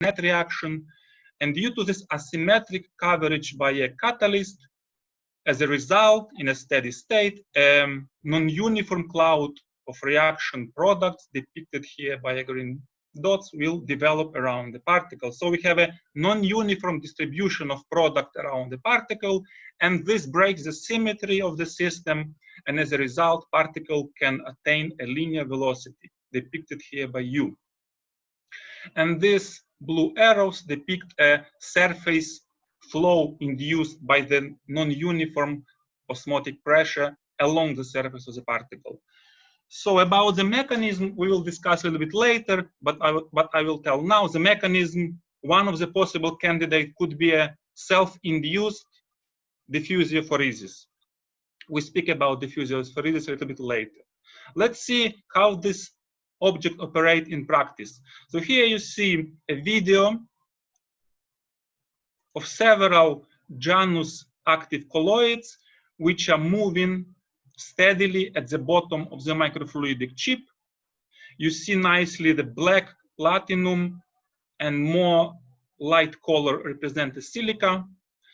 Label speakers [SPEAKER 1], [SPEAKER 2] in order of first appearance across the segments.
[SPEAKER 1] net reaction. And due to this asymmetric coverage by a catalyst, as a result, in a steady state, a non-uniform cloud of reaction products depicted here by a green dots will develop around the particle. So we have a non-uniform distribution of product around the particle, and this breaks the symmetry of the system, and as a result, particle can attain a linear velocity, depicted here by U. And these blue arrows depict a surface flow induced by the non-uniform osmotic pressure along the surface of the particle. So about the mechanism, we will discuss a little bit later, but I will tell now the mechanism. One of the possible candidates could be a self-induced diffusiophoresis. We speak about diffusiophoresis a little bit later. Let's see how this object operates in practice. So here you see a video of several Janus active colloids, which are moving steadily at the bottom of the microfluidic chip. You see nicely the black platinum and more light color represent the silica.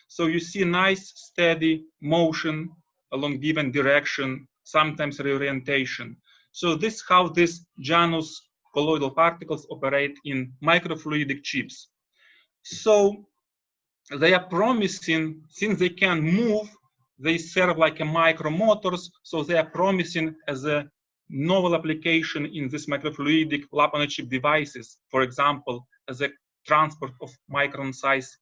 [SPEAKER 1] So you see nice steady motion along given direction, sometimes reorientation. So this is how these Janus colloidal particles operate in microfluidic chips. So they are promising, since they can move, they serve like a micromotors, so they are promising as a novel application in this microfluidic lap-on-a-chip devices, for example, as a transport of micron-size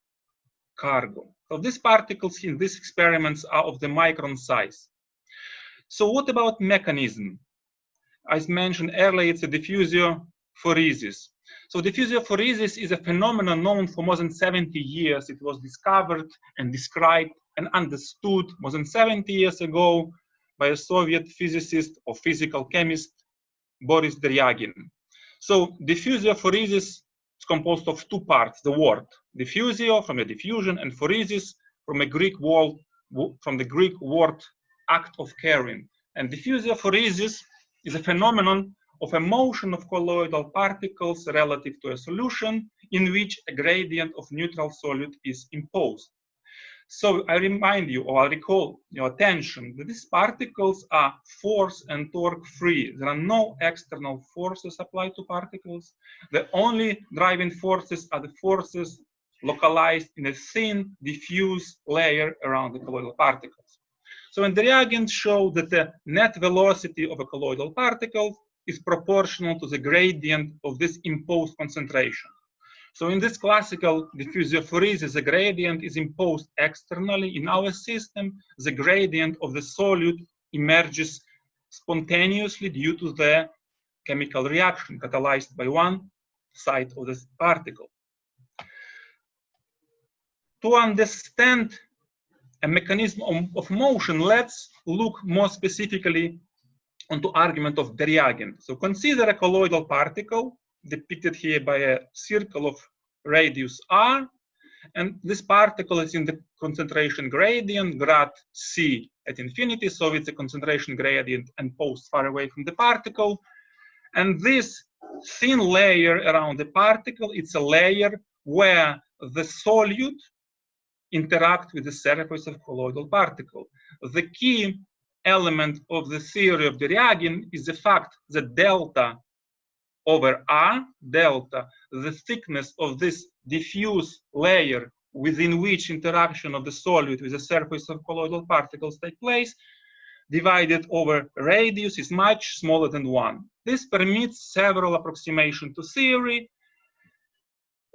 [SPEAKER 1] cargo. So these particles in these experiments are of the micron size. So what about mechanism? As mentioned earlier, it's a diffusiophoresis. So diffusiophoresis is a phenomenon known for more than 70 years. It was discovered and described and understood more than 70 years ago by a Soviet physicist or physical chemist, Boris Deryagin. So diffusiophoresis is composed of two parts, the word diffusio from a diffusion and phoresis from a Greek word act of carrying. And diffusiophoresis is a phenomenon of a motion of colloidal particles relative to a solution in which a gradient of neutral solute is imposed. So I remind you, or I recall your attention, that these particles are force and torque free. There are no external forces applied to particles. The only driving forces are the forces localized in a thin, diffuse layer around the colloidal particles. So when Deryagin showed that the net velocity of a colloidal particle is proportional to the gradient of this imposed concentration. So in this classical diffusiophoresis, the gradient is imposed externally. In our system, the gradient of the solute emerges spontaneously due to the chemical reaction catalyzed by one side of the particle. To understand a mechanism of motion, let's look more specifically onto argument of Deryagin. So consider a colloidal particle depicted here by a circle of radius r, and this particle is in the concentration gradient grad C at infinity, so it's a concentration gradient imposed far away from the particle. And this thin layer around the particle, it's a layer where the solute interact with the surface of colloidal particle. The key element of the theory of Deryagin is the fact that delta over R, delta, the thickness of this diffuse layer within which interaction of the solute with the surface of colloidal particles take place, divided over radius is much smaller than 1. This permits several approximations to theory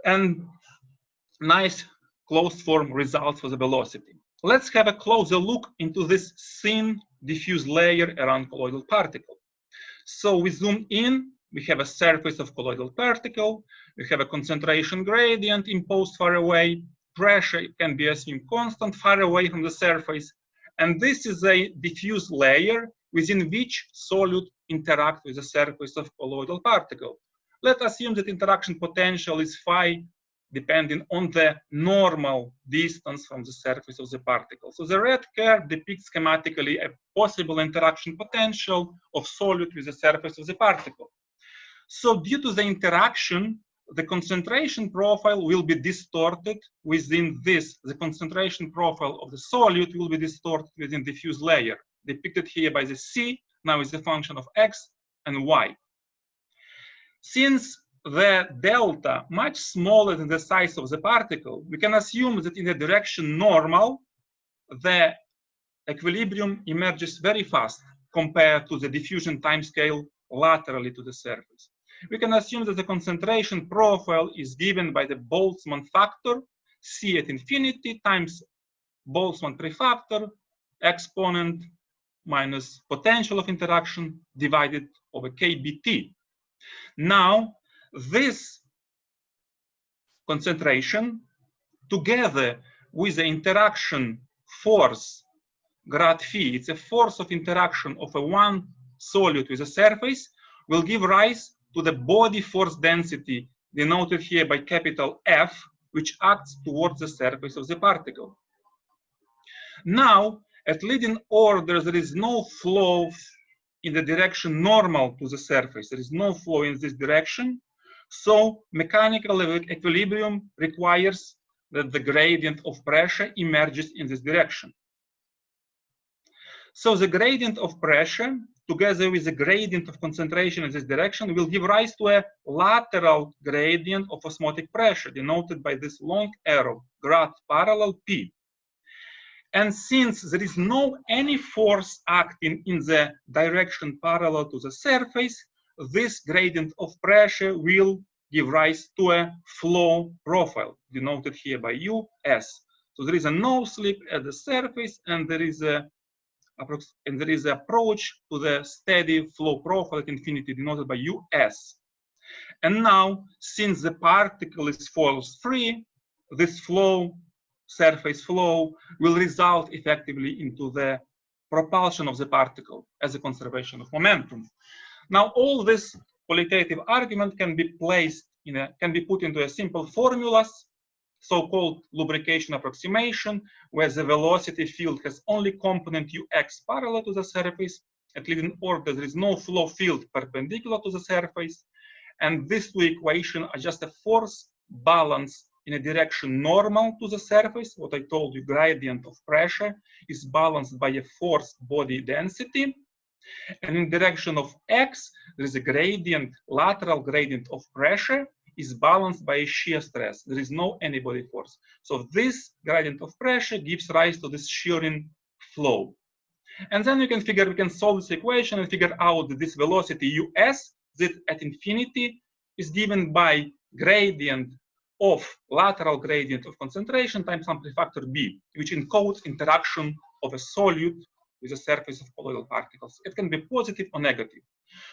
[SPEAKER 1] and nice closed form results for the velocity. Let's have a closer look into this thin diffuse layer around colloidal particle. So we zoom in. We have a surface of colloidal particle. We have a concentration gradient imposed far away. Pressure can be assumed constant far away from the surface. And this is a diffuse layer within which solute interact with the surface of colloidal particle. Let's assume that interaction potential is phi, depending on the normal distance from the surface of the particle. So the red curve depicts schematically a possible interaction potential of solute with the surface of the particle. So due to the interaction, the concentration profile will be distorted within this. The concentration profile of the solute will be distorted within the diffuse layer, depicted here by the C, now is a function of X and Y. Since the delta much smaller than the size of the particle, we can assume that in the direction normal, the equilibrium emerges very fast compared to the diffusion timescale laterally to the surface. We can assume that the concentration profile is given by the Boltzmann factor, C at infinity times Boltzmann prefactor, exponent minus potential of interaction divided over kBt. Now, this concentration, together with the interaction force grad phi, it's a force of interaction of a one solute with a surface, will give rise to the body force density denoted here by capital F, which acts towards the surface of the particle. Now, at leading order, there is no flow in the direction normal to the surface. There is no flow in this direction. So mechanical equilibrium requires that the gradient of pressure emerges in this direction. So the gradient of pressure, together with the gradient of concentration in this direction, will give rise to a lateral gradient of osmotic pressure, denoted by this long arrow, grad parallel P. And since there is no any force acting in the direction parallel to the surface, this gradient of pressure will give rise to a flow profile, denoted here by US. So there is a no slip at the surface, and there is a approach to the steady flow profile at infinity, denoted by US. And now, since the particle is force free, this flow, surface flow, will result effectively into the propulsion of the particle as a conservation of momentum. Now, all this qualitative argument can be placed can be put into a simple formulas, so-called lubrication approximation, where the velocity field has only component ux parallel to the surface. At leading order, there is no flow field perpendicular to the surface, and these two equations are just a force balance in a direction normal to the surface. What I told you, gradient of pressure is balanced by a force body density. And in direction of x, there is a gradient, lateral gradient of pressure is balanced by a shear stress. There is no any-body force. So this gradient of pressure gives rise to this shearing flow. And then we can solve this equation and figure out that this velocity us, that at infinity, is given by gradient of lateral gradient of concentration times some prefactor b, which encodes interaction of a solute with the surface of colloidal particles. It can be positive or negative.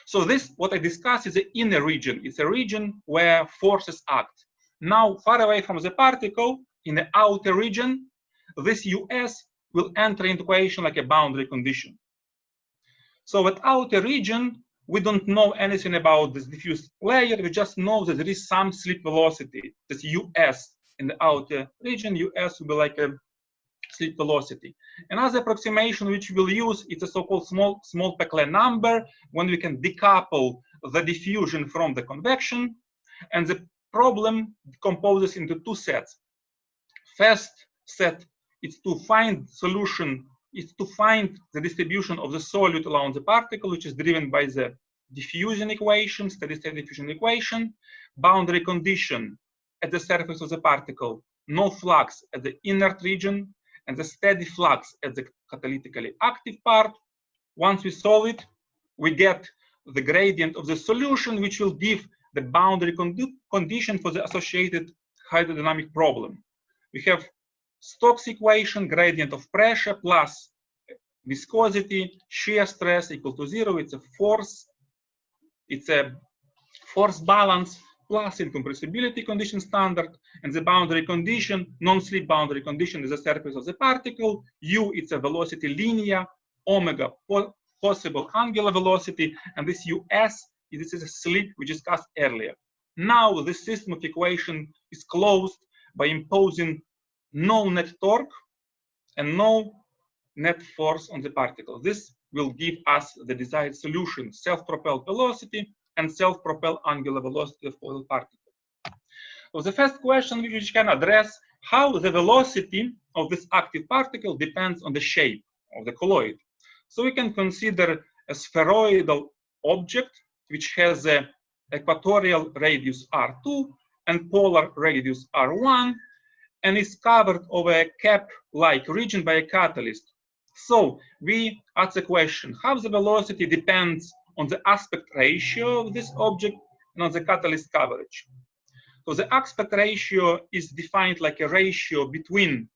[SPEAKER 1] So this, what I discussed, is the inner region. It's a region where forces act. Now, far away from the particle, in the outer region, this us will enter into equation like a boundary condition. So at outer region, we don't know anything about this diffuse layer. We just know that there is some slip velocity. This us in the outer region, us will be like a slip velocity. Another approximation which we'll use is a so-called small Peclet number, when we can decouple the diffusion from the convection. And the problem composes into two sets. First set is to find solution, is to find the distribution of the solute around the particle, which is driven by the diffusion equation, steady-state diffusion equation, boundary condition at the surface of the particle, no flux at the inert region, and the steady flux at the catalytically active part. Once we solve it, we get the gradient of the solution, which will give the boundary condition for the associated hydrodynamic problem. We have Stokes equation, gradient of pressure plus viscosity, shear stress equal to 0. It's a force balance plus incompressibility condition standard, and the boundary condition, non-slip boundary condition, is the surface of the particle. U, it's a velocity linear, omega possible angular velocity, and this us, this is a slip we discussed earlier. Now this system of equation is closed by imposing no net torque and no net force on the particle. This will give us the desired solution, self-propelled velocity and self-propelled angular velocity of colloidal particle. So the first question which can address how the velocity of this active particle depends on the shape of the colloid. So we can consider a spheroidal object which has an equatorial radius r2 and polar radius r1 and is covered over a cap-like region by a catalyst. So we ask the question, how the velocity depends on the aspect ratio of this object and on the catalyst coverage. So the aspect ratio is defined like a ratio between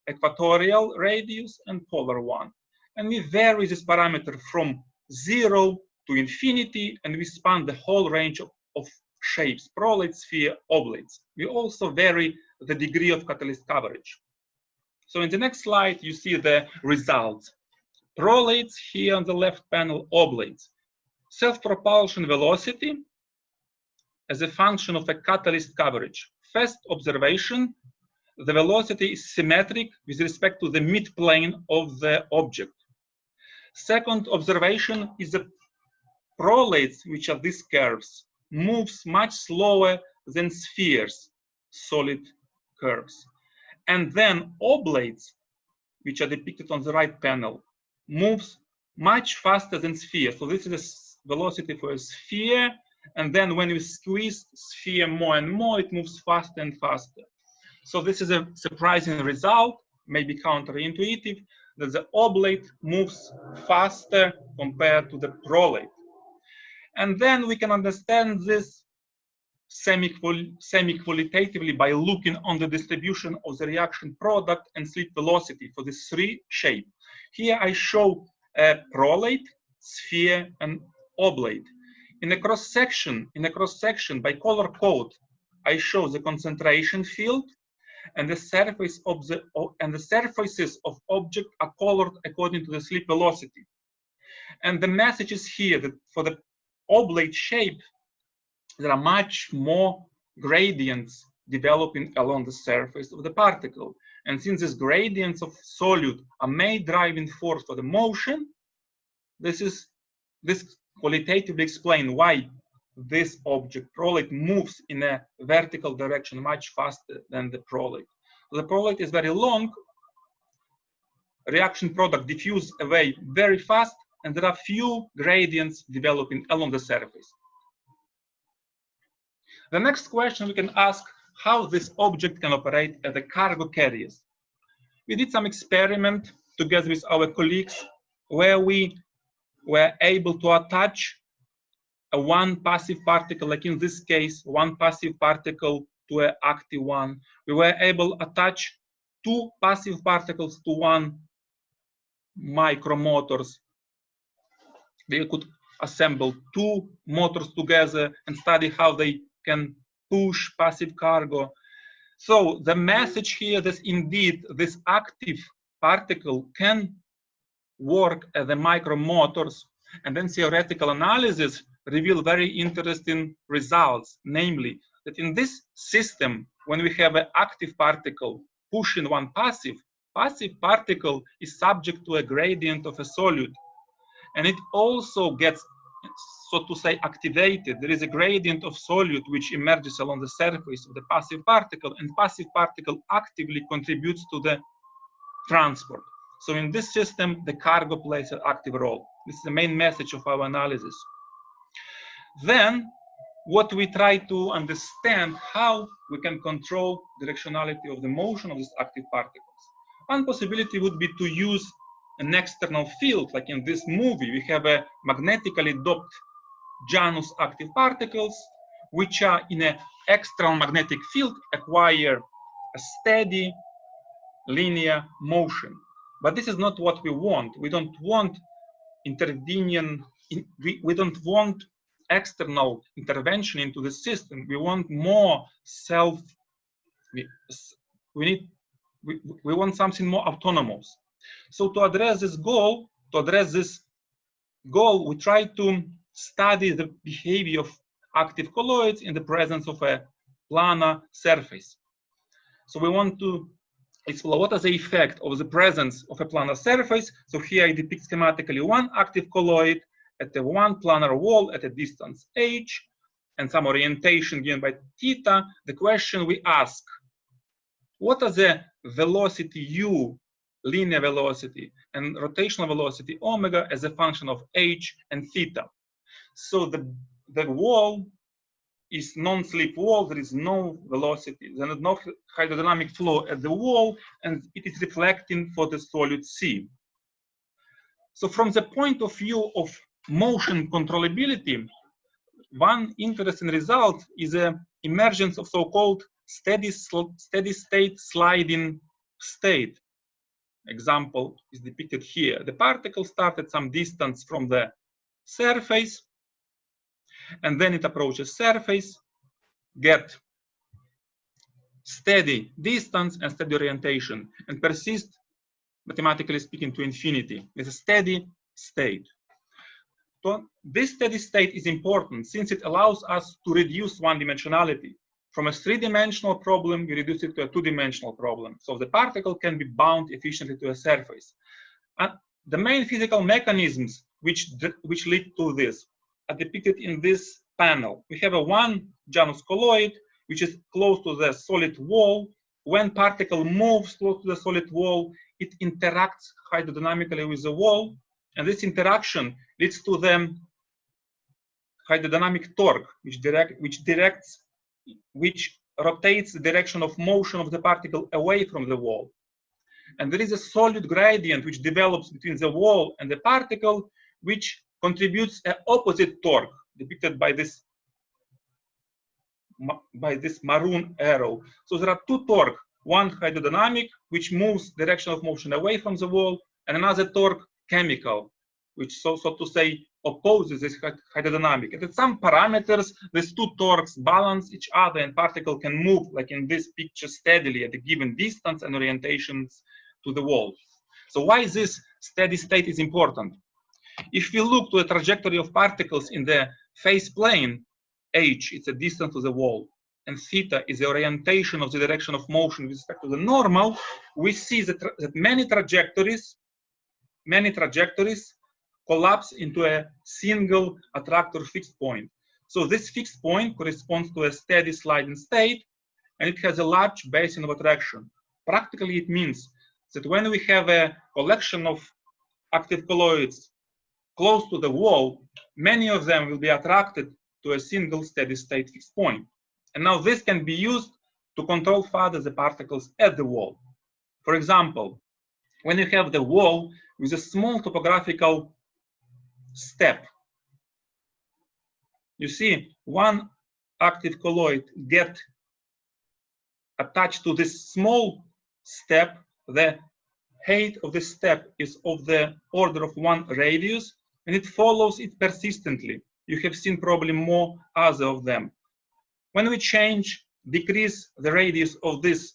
[SPEAKER 1] equatorial radius and polar one. And we vary this parameter from 0 to infinity, and we span the whole range of shapes, prolate, sphere, oblates. We also vary the degree of catalyst coverage. So in the next slide, you see the results. Prolates here on the left panel, oblates. Self-propulsion velocity as a function of a catalyst coverage. First observation, the velocity is symmetric with respect to the midplane of the object. Second observation is the prolates, which are these curves, moves much slower than spheres, solid curves. And then oblates, which are depicted on the right panel, moves much faster than sphere. So this is the velocity for a sphere. And then when you squeeze sphere more and more, it moves faster and faster. So this is a surprising result, maybe counterintuitive, that the oblate moves faster compared to the prolate. And then we can understand this semi-qualitatively by looking on the distribution of the reaction product and slip velocity for these three shapes. Here I show a prolate, sphere, and oblate. In a cross section by color code, I show the concentration field, and the surface of the surfaces of object are colored according to the slip velocity. And the message is here that for the oblate shape, there are much more gradients developing along the surface of the particle. And since these gradients of solute are main driving force for the motion, this qualitatively explains why this object, prolate, moves in a vertical direction much faster than the prolate. The prolate is very long, reaction product diffuse away very fast, and there are few gradients developing along the surface. The next question we can ask, how this object can operate as a cargo carriers. We did some experiment together with our colleagues where we were able to attach one passive particle, like in this case, one passive particle to an active one. We were able to attach two passive particles to one micromotors. They could assemble two motors together and study how they can push passive cargo. So the message here is indeed this active particle can work as the micromotors, and then theoretical analysis reveal very interesting results, namely that in this system, when we have an active particle pushing one passive particle is subject to a gradient of a solute, and it also gets, so to say, activated. There is a gradient of solute which emerges along the surface of the passive particle, and passive particle actively contributes to the transport. So in this system, the cargo plays an active role. This is the main message of our analysis. Then, what we try to understand, how we can control directionality of the motion of these active particles. One possibility would be to use an external field, like in this movie, we have a magnetically doped Janus active particles, which are in an external magnetic field, acquire a steady linear motion. But this is not what we want. We don't want we don't want external intervention into the system. We want more we want something more autonomous. So to address this goal, we try to study the behavior of active colloids in the presence of a planar surface. So we want to explore what is the effect of the presence of a planar surface. So here I depict schematically one active colloid at one planar wall at a distance h, and some orientation given by theta, the question we ask, what are the velocity u, linear velocity, and rotational velocity omega as a function of h and theta? So the wall is non-slip wall, there is no velocity, there is no hydrodynamic flow at the wall, and it is reflecting for the solid C. So from the point of view of motion controllability, one interesting result is the emergence of so-called steady state sliding state. Example is depicted here. The particle started some distance from the surface, and then it approaches surface, get steady distance and steady orientation, and persist, mathematically speaking, to infinity. It's a steady state. So this steady state is important since it allows us to reduce one-dimensionality. From a three-dimensional problem, we reduce it to a two-dimensional problem. So the particle can be bound efficiently to a surface. And the main physical mechanisms which lead to this are depicted in this panel. We have one Janus colloid, which is close to the solid wall. When particle moves close to the solid wall, it interacts hydrodynamically with the wall, and this interaction leads to the hydrodynamic torque, which rotates the direction of motion of the particle away from the wall. And there is a solid gradient which develops between the wall and the particle, which contributes an opposite torque, depicted by this maroon arrow. So there are two torques, one hydrodynamic, which moves direction of motion away from the wall, and another torque, chemical, which so to say opposes this hydrodynamic. And at some parameters, these two torques balance each other, and particle can move, like in this picture, steadily at a given distance and orientations to the wall. So why this steady state is important? If we look to the trajectory of particles in the phase plane, h is the distance to the wall, and theta is the orientation of the direction of motion with respect to the normal, we see that many trajectories collapse into a single attractor fixed point. So this fixed point corresponds to a steady sliding state, and it has a large basin of attraction. Practically, it means that when we have a collection of active colloids close to the wall, many of them will be attracted to a single steady state fixed point. And now this can be used to control further the particles at the wall. For example, when you have the wall with a small topographical step, you see one active colloid get attached to this small step. The height of the step is of the order of 1 radius, and it follows it persistently. You have seen probably more other of them. When we decrease the radius of this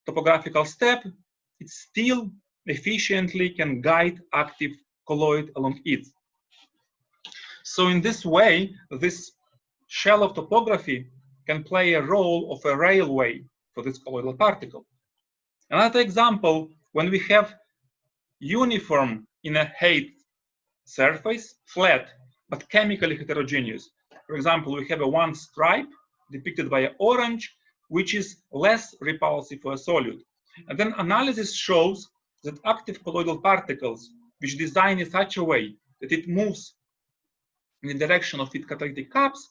[SPEAKER 1] topographical step, it still efficiently can guide active colloid along it. So in this way, this shell of topography can play a role of a railway for this colloidal particle. Another example, when we have uniform in a height surface, flat, but chemically heterogeneous. For example, we have one stripe depicted by an orange, which is less repulsive for a solid. And then analysis shows that active colloidal particles, which design in such a way that it moves in the direction of its catalytic cups,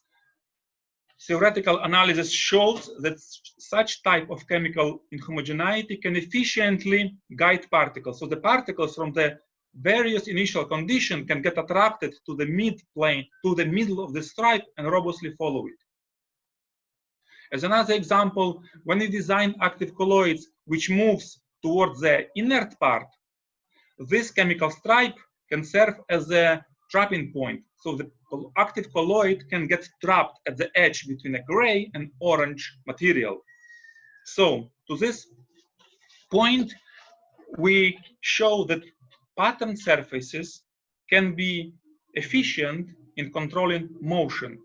[SPEAKER 1] theoretical analysis shows that such type of chemical inhomogeneity can efficiently guide particles. So the particles from the various initial conditions can get attracted to the mid-plane, to the middle of the stripe, and robustly follow it. As another example, when we design active colloids which moves towards the inert part, this chemical stripe can serve as a trapping point. So the active colloid can get trapped at the edge between a gray and orange material. So to this point, we show that pattern surfaces can be efficient in controlling motion.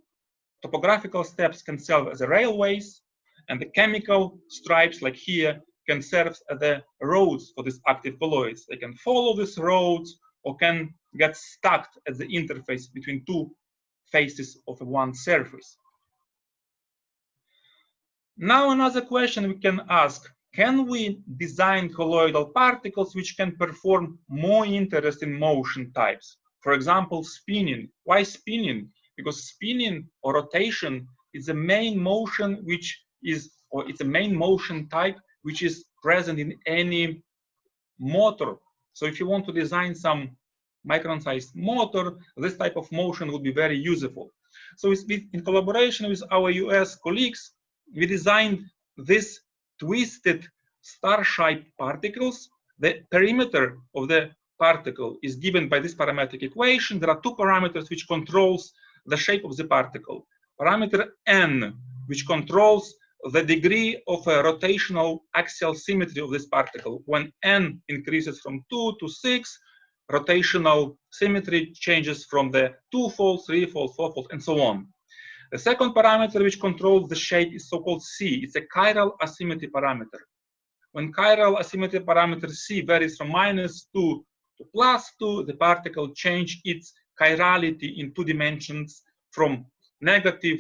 [SPEAKER 1] Topographical steps can serve as railways, and the chemical stripes, like here, can serve as the roads for these active colloids. They can follow these roads or can get stuck at the interface between two faces of one surface. Now another question we can ask, can we design colloidal particles which can perform more interesting motion types? For example, spinning. Why spinning? Because spinning or rotation is the main motion which is, or it's a main motion type which is present in any motor. So if you want to design some micron-sized motor, this type of motion would be very useful. So in collaboration with our US colleagues, we designed this twisted star-shaped particles. The perimeter of the particle is given by this parametric equation. There are two parameters which controls the shape of the particle. Parameter n, which controls the degree of a rotational axial symmetry of this particle. When n increases from 2 to 6, rotational symmetry changes from the 2-fold, 3-fold, 4-fold, and so on. The second parameter which controls the shape is so-called C. It's a chiral asymmetry parameter. When chiral asymmetry parameter C varies from -2 to +2, the particle changes its chirality in 2 dimensions from negative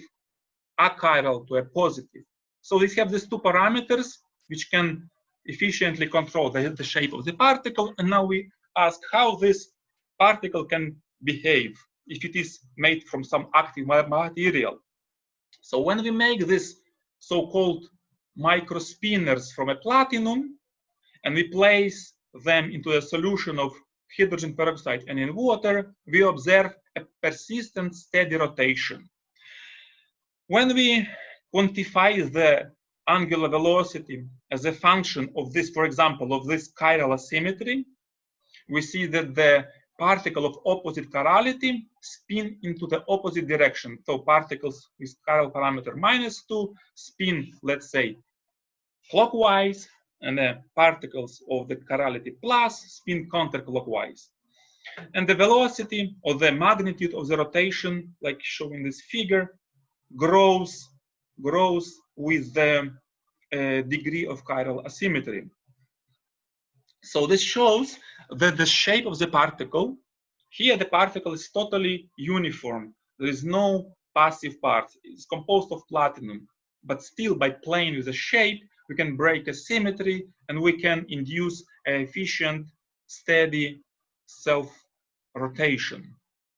[SPEAKER 1] achiral to a positive. So we have these 2 parameters which can efficiently control the shape of the particle. And now we ask how this particle can behave if it is made from some active material. So when we make this so-called microspinners from a platinum and we place them into a solution of hydrogen peroxide and in water, we observe a persistent steady rotation. When we quantify the angular velocity as a function of this, for example, of this chiral asymmetry, we see that the particle of opposite chirality spin into the opposite direction. So particles with chiral parameter -2 spin, let's say, clockwise, and the particles of the chirality plus spin counterclockwise. And the velocity or the magnitude of the rotation, like shown in this figure, grows with the degree of chiral asymmetry. So this shows that the shape of the particle, here the particle is totally uniform. There is no passive part. It's composed of platinum, but still by playing with the shape, we can break a symmetry and we can induce an efficient, steady self-rotation.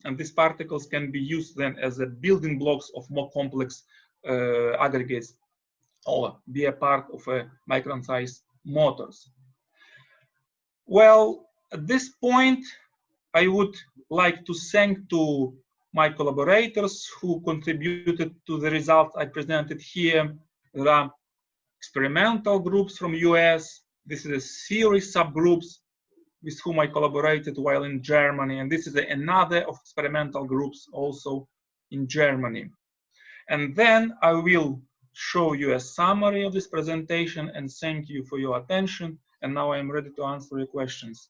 [SPEAKER 1] And these particles can be used then as the building blocks of more complex aggregates or be a part of a micron-sized motors. Well, at this point, I would like to thank to my collaborators who contributed to the results I presented here. There are experimental groups from US. This is a theory subgroups with whom I collaborated while in Germany. And this is another of experimental groups also in Germany. And then I will show you a summary of this presentation and thank you for your attention. And now I am ready to answer your questions.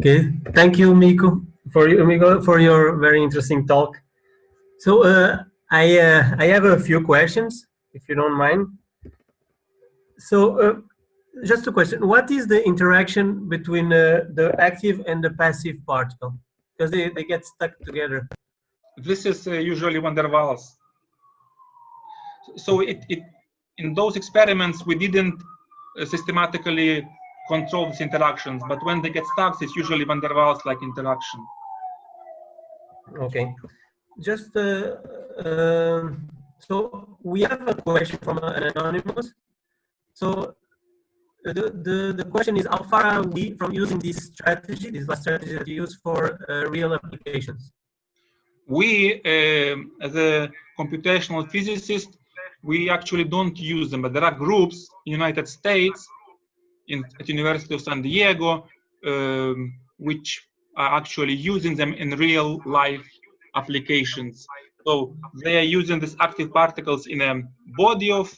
[SPEAKER 2] Okay, thank you, Miko, for your very interesting talk. So I have a few questions, if you don't mind. So just a question: what is the interaction between the active and the passive particle? Because they get stuck together.
[SPEAKER 1] This is usually van der Waals. So in those experiments we didn't systematically control these interactions, but when they get stuck, it's usually van der Waals like interaction.
[SPEAKER 2] Okay, just so we have a question from an anonymous. So the question is, how far are we from using this strategy, this last strategy that you use for real applications?
[SPEAKER 1] We, as a computational physicist, we actually don't use them, but there are groups in the United States, at University of San Diego, which are actually using them in real life applications. So they are using these active particles in a body of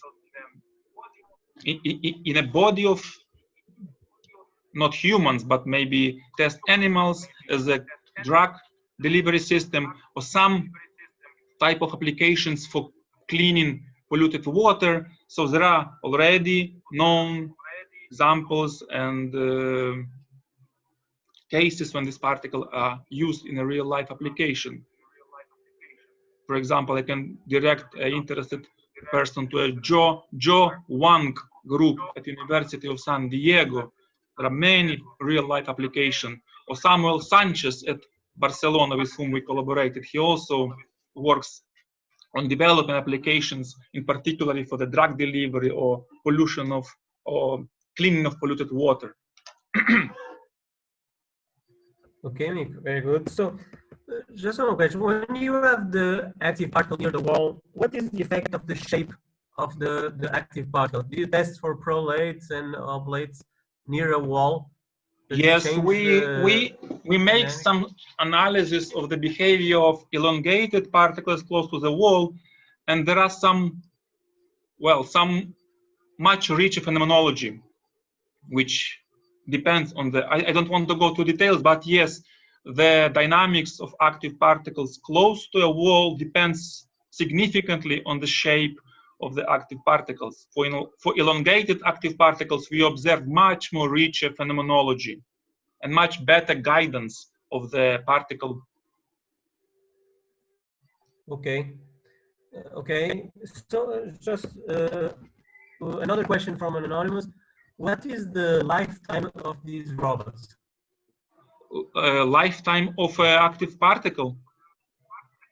[SPEAKER 1] not humans, but maybe test animals as a drug delivery system, or some type of applications for cleaning polluted water. So there are already known examples and cases when this particle are used in a real life application. For example, I can direct an interested person to a Joe Wang group at University of San Diego. There are many real-life applications. Or Samuel Sanchez at Barcelona, with whom we collaborated. He also works on development applications, in particular for the drug delivery or pollution of or cleaning of polluted water.
[SPEAKER 2] Okay, very good. So, just one question: when you have the active particle near the wall, what is the effect of the shape of the active particle? Do you test for prolates and oblates near a wall?
[SPEAKER 1] Yes, we make
[SPEAKER 2] dynamic?
[SPEAKER 1] some analysis of the behavior of elongated particles close to the wall, and there are some much richer phenomenology, which depends on the. I don't want to go to details, but yes, the dynamics of active particles close to a wall depends significantly on the shape of the active particles. For elongated active particles, we observe much more richer phenomenology and much better guidance of the particle.
[SPEAKER 2] Okay. Okay. So just another question from an anonymous: what is the lifetime of these robots?
[SPEAKER 1] Lifetime of an active particle.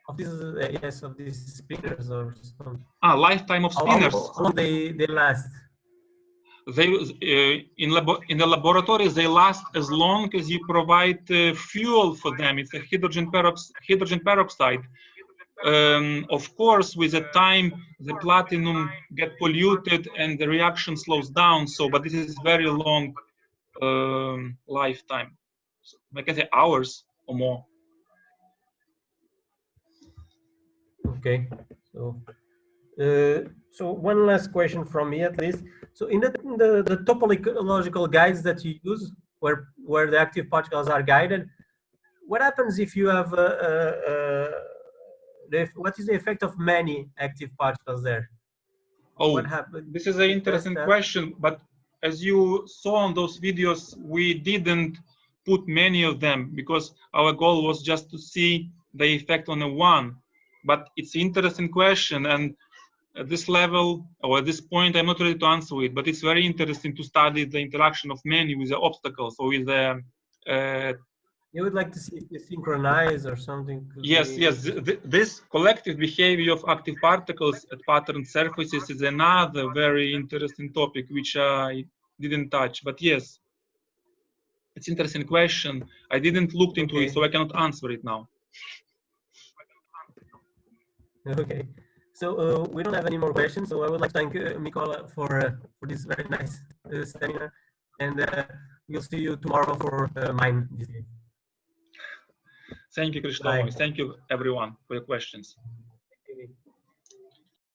[SPEAKER 2] Of these, yes, of these spinners or something.
[SPEAKER 1] Lifetime of spinners.
[SPEAKER 2] How long they last?
[SPEAKER 1] They in the laboratories they last as long as you provide fuel for them. It's a hydrogen peroxide. Of course, with the time the platinum get polluted and the reaction slows down. So, but this is very long lifetime. So, I can say hours or more.
[SPEAKER 2] Okay. So one last question from me, at least. So in the topological guides that you use, where the active particles are guided, what happens if you have what is the effect of many active particles there?
[SPEAKER 1] Oh,
[SPEAKER 2] what happens?
[SPEAKER 1] This is an interesting question, but as you saw on those videos, we didn't put many of them because our goal was just to see the effect on a one. But it's an interesting question, and at this level or at this point, I'm not ready to answer it. But it's very interesting to study the interaction of many with the obstacles or with the.
[SPEAKER 2] You would like to see if they synchronize or something?
[SPEAKER 1] Yes, yes. This collective behavior of active particles at patterned surfaces is another very interesting topic which I didn't touch. But yes, it's an interesting question. I didn't look into it, so I cannot answer it now.
[SPEAKER 2] Okay. So we don't have any more questions. So I would like to thank Mykola for this very nice seminar, and we'll see you tomorrow for mine.
[SPEAKER 1] Thank you, Krishna. Thank you, everyone, for your questions.